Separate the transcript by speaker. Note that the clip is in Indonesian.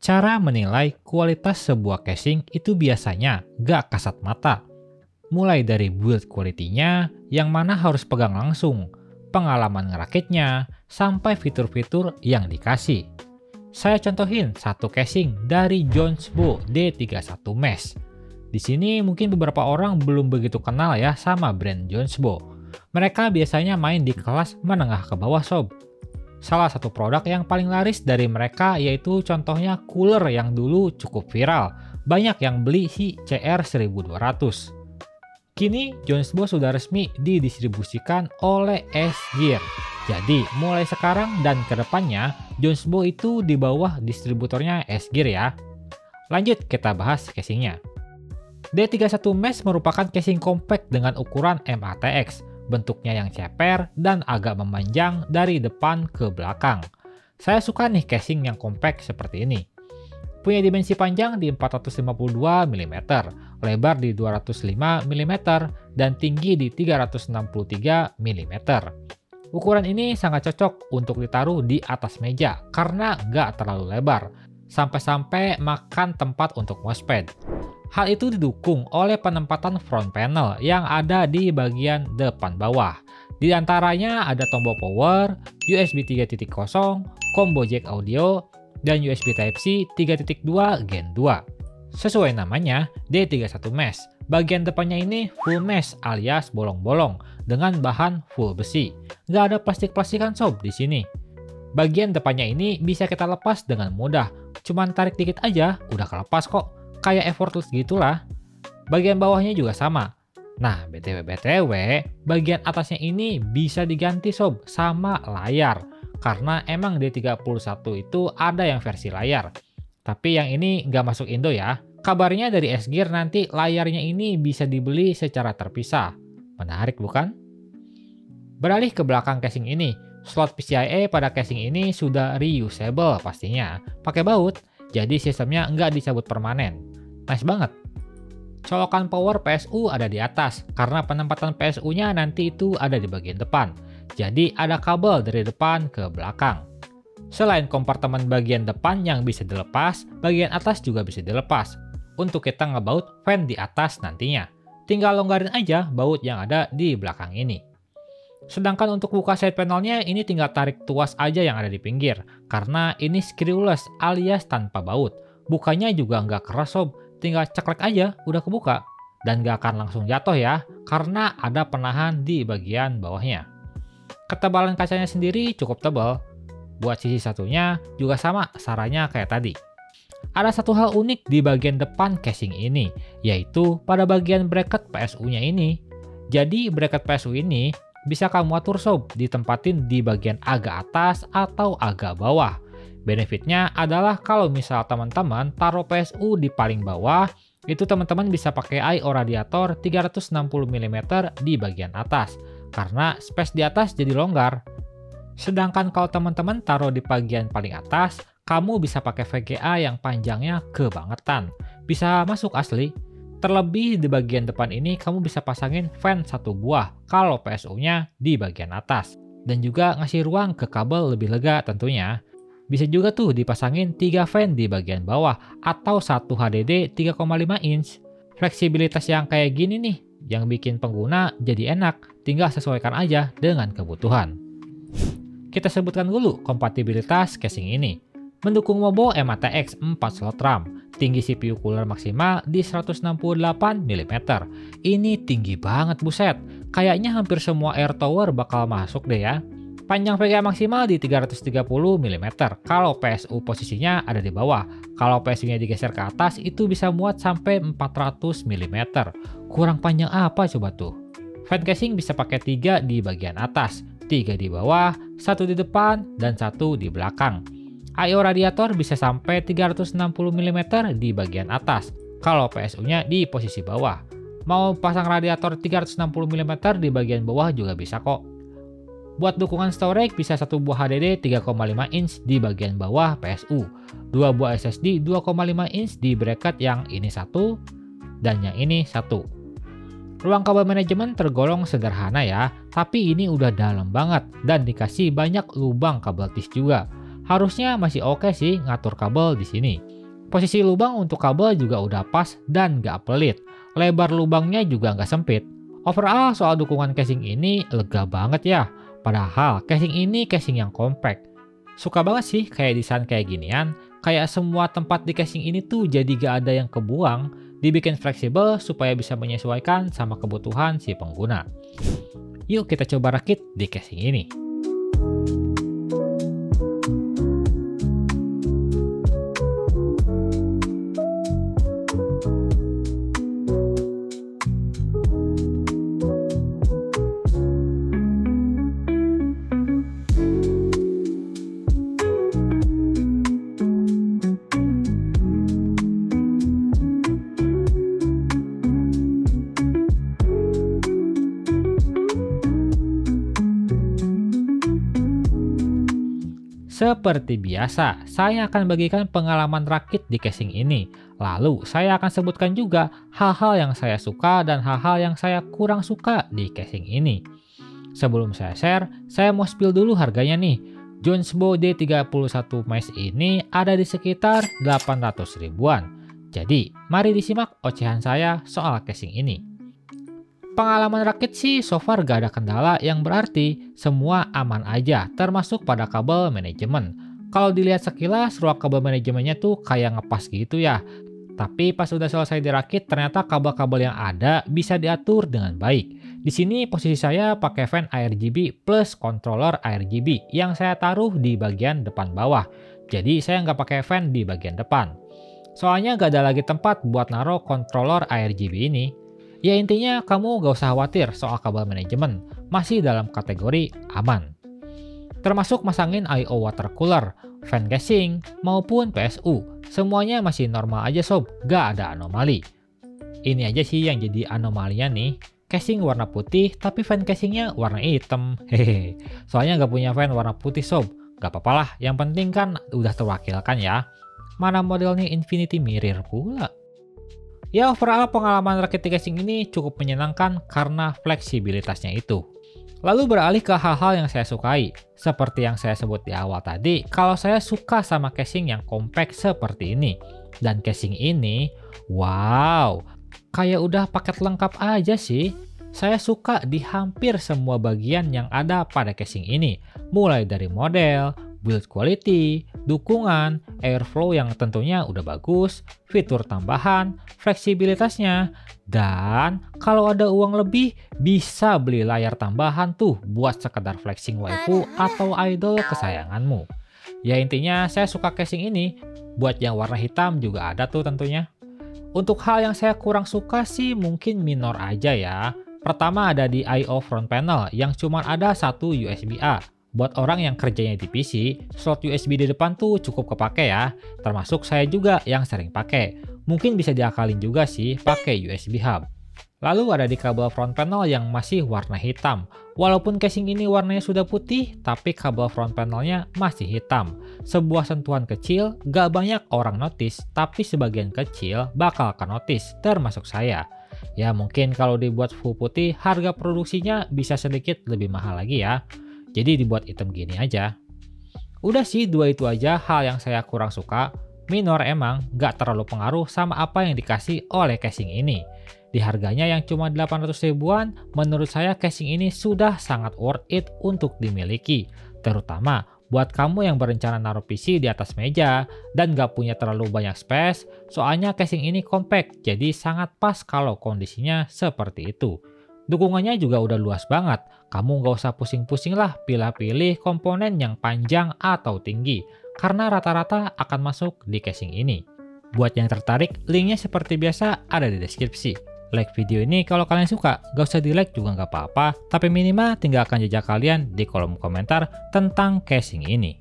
Speaker 1: Cara menilai kualitas sebuah casing itu biasanya gak kasat mata. Mulai dari build quality-nya yang mana harus pegang langsung, pengalaman ngerakitnya, sampai fitur-fitur yang dikasih. Saya contohin satu casing dari Jonesbow D31 Mesh. Di sini mungkin beberapa orang belum begitu kenal ya sama brand Jonesbow. Mereka biasanya main di kelas menengah ke bawah sob. Salah satu produk yang paling laris dari mereka yaitu contohnya cooler yang dulu cukup viral. Banyak yang beli si CR1200. Kini Jonesbow sudah resmi didistribusikan oleh S-Gear. Jadi mulai sekarang dan kedepannya Jonesbow itu di bawah distributornya S-Gear ya. Lanjut kita bahas casingnya. D31 Mesh merupakan casing compact dengan ukuran MATX, bentuknya yang ceper dan agak memanjang dari depan ke belakang. Saya suka nih casing yang compact seperti ini. Punya dimensi panjang di 452 mm, lebar di 205 mm, dan tinggi di 363 mm. Ukuran ini sangat cocok untuk ditaruh di atas meja karena nggak terlalu lebar, sampai-sampai makan tempat untuk mousepad. Hal itu didukung oleh penempatan front panel yang ada di bagian depan bawah. Di antaranya ada tombol power, USB 3.0, combo jack audio, dan USB Type-C 3.2 Gen 2. Sesuai namanya, D31 Mesh. Bagian depannya ini full mesh alias bolong-bolong dengan bahan full besi. Nggak ada plastik-plastikan sob di sini. Bagian depannya ini bisa kita lepas dengan mudah. Cuman tarik dikit aja, udah kelepas kok. Kayak effortless gitulah. Bagian bawahnya juga sama. Nah, BTW, bagian atasnya ini bisa diganti sob sama layar. Karena emang D31 itu ada yang versi layar. Tapi yang ini nggak masuk Indo ya. Kabarnya dari S-Gear nanti layarnya ini bisa dibeli secara terpisah. Menarik bukan? Beralih ke belakang casing ini. Slot PCIe pada casing ini sudah reusable pastinya. Pakai baut, jadi sistemnya nggak dicabut permanen. Nice banget. Colokan power PSU ada di atas, karena penempatan PSU-nya nanti itu ada di bagian depan. Jadi ada kabel dari depan ke belakang. Selain kompartemen bagian depan yang bisa dilepas, bagian atas juga bisa dilepas. Untuk kita ngebaut fan di atas nantinya. Tinggal longgarin aja baut yang ada di belakang ini. Sedangkan untuk buka side panelnya ini tinggal tarik tuas aja yang ada di pinggir. Karena ini screwless alias tanpa baut. Bukanya juga nggak keras sob. Tinggal ceklek aja udah kebuka. Dan nggak akan langsung jatuh ya. Karena ada penahan di bagian bawahnya. Ketebalan kacanya sendiri cukup tebal. Buat sisi satunya juga sama caranya kayak tadi. Ada satu hal unik di bagian depan casing ini, yaitu pada bagian bracket PSU-nya ini. Jadi bracket PSU ini bisa kamu atur sob, ditempatin di bagian agak atas atau agak bawah. Benefitnya adalah kalau misal teman-teman taruh PSU di paling bawah, itu teman-teman bisa pakai I/O radiator 360 mm di bagian atas. Karena space di atas jadi longgar. Sedangkan kalau teman-teman taruh di bagian paling atas, kamu bisa pakai VGA yang panjangnya kebangetan. Bisa masuk asli. Terlebih di bagian depan ini kamu bisa pasangin fan satu buah kalau PSU-nya di bagian atas. Dan juga ngasih ruang ke kabel lebih lega tentunya. Bisa juga tuh dipasangin 3 fan di bagian bawah atau 1 HDD 3,5 inch. Fleksibilitas yang kayak gini nih yang bikin pengguna jadi enak, tinggal sesuaikan aja dengan kebutuhan. Kita sebutkan dulu kompatibilitas casing ini. Mendukung Mobo MATX 4 slot RAM, tinggi CPU cooler maksimal di 168 mm. Ini tinggi banget buset, kayaknya hampir semua air tower bakal masuk deh ya. Panjang VGA maksimal di 330 mm kalau PSU posisinya ada di bawah. Kalau PSU-nya digeser ke atas itu bisa muat sampai 400 mm. Kurang panjang apa coba tuh? Fan casing bisa pakai 3 di bagian atas, 3 di bawah, 1 di depan, dan 1 di belakang. I/O radiator bisa sampai 360 mm di bagian atas, kalau PSU-nya di posisi bawah. Mau pasang radiator 360 mm di bagian bawah juga bisa kok. Buat dukungan storage bisa 1 buah HDD 3,5 inch di bagian bawah PSU, 2 buah SSD 2,5 inch di bracket yang ini 1, dan yang ini 1. Ruang kabel manajemen tergolong sederhana ya, tapi ini udah dalam banget dan dikasih banyak lubang kabel tis juga. Harusnya masih oke sih ngatur kabel di sini. Posisi lubang untuk kabel juga udah pas dan gak pelit. Lebar lubangnya juga gak sempit. Overall soal dukungan casing ini lega banget ya. Padahal casing ini casing yang compact. Suka banget sih kayak desain kayak ginian. Kayak semua tempat di casing ini tuh jadi gak ada yang kebuang. Dibikin fleksibel supaya bisa menyesuaikan sama kebutuhan si pengguna. Yuk kita coba rakit di casing ini. Seperti biasa, saya akan bagikan pengalaman rakit di casing ini. Lalu, saya akan sebutkan juga hal-hal yang saya suka dan hal-hal yang saya kurang suka di casing ini. Sebelum saya share, saya mau spill dulu harganya nih. Jonsbo D31 Mesh ini ada di sekitar 800 ribuan. Jadi, mari disimak ocehan saya soal casing ini. Pengalaman rakit sih so far gak ada kendala yang berarti semua aman aja, termasuk pada kabel manajemen. Kalau dilihat sekilas, ruang kabel manajemennya tuh kayak ngepas gitu ya. Tapi pas udah selesai dirakit, ternyata kabel-kabel yang ada bisa diatur dengan baik. Di sini posisi saya pakai fan ARGB plus controller ARGB yang saya taruh di bagian depan bawah. Jadi saya nggak pakai fan di bagian depan. Soalnya gak ada lagi tempat buat naruh controller ARGB ini. Ya intinya kamu gak usah khawatir soal kabel manajemen, masih dalam kategori aman. Termasuk masangin I/O water cooler, fan casing, maupun PSU, semuanya masih normal aja sob, gak ada anomali. Ini aja sih yang jadi anomalinya nih, casing warna putih tapi fan casingnya warna hitam, hehehe. Soalnya gak punya fan warna putih sob, gak apa-apa lah, yang penting kan udah terwakilkan ya. Mana modelnya Infinity Mirror pula. Ya overall pengalaman rakit casing ini cukup menyenangkan karena fleksibilitasnya itu. Lalu beralih ke hal-hal yang saya sukai. Seperti yang saya sebut di awal tadi, kalau saya suka sama casing yang compact seperti ini. Dan casing ini, wow, kayak udah paket lengkap aja sih. Saya suka di hampir semua bagian yang ada pada casing ini. Mulai dari model, build quality, dukungan, airflow yang tentunya udah bagus, fitur tambahan, fleksibilitasnya, dan kalau ada uang lebih bisa beli layar tambahan tuh buat sekedar flexing waifu atau idol kesayanganmu. Ya intinya saya suka casing ini, buat yang warna hitam juga ada tuh tentunya. Untuk hal yang saya kurang suka sih mungkin minor aja ya. Pertama ada di I/O front panel yang cuma ada satu USB-A. Buat orang yang kerjanya di PC, slot USB di depan tuh cukup kepake ya, termasuk saya juga yang sering pakai. Mungkin bisa diakalin juga sih pakai USB hub. Lalu ada di kabel front panel yang masih warna hitam. Walaupun casing ini warnanya sudah putih, tapi kabel front panelnya masih hitam. Sebuah sentuhan kecil, gak banyak orang notice, tapi sebagian kecil bakal ke notice, termasuk saya. Ya mungkin kalau dibuat full putih, harga produksinya bisa sedikit lebih mahal lagi ya. Jadi dibuat hitam gini aja. Udah sih dua itu aja hal yang saya kurang suka. Minor emang, gak terlalu pengaruh sama apa yang dikasih oleh casing ini. Di harganya yang cuma 800 ribuan, menurut saya casing ini sudah sangat worth it untuk dimiliki. Terutama buat kamu yang berencana naruh PC di atas meja dan gak punya terlalu banyak space, soalnya casing ini compact, jadi sangat pas kalau kondisinya seperti itu. Dukungannya juga udah luas banget, kamu gak usah pusing-pusing lah pilih-pilih komponen yang panjang atau tinggi, karena rata-rata akan masuk di casing ini. Buat yang tertarik, linknya seperti biasa ada di deskripsi. Like video ini kalau kalian suka, gak usah di like juga gak apa-apa, tapi minimal tinggalkan jejak kalian di kolom komentar tentang casing ini.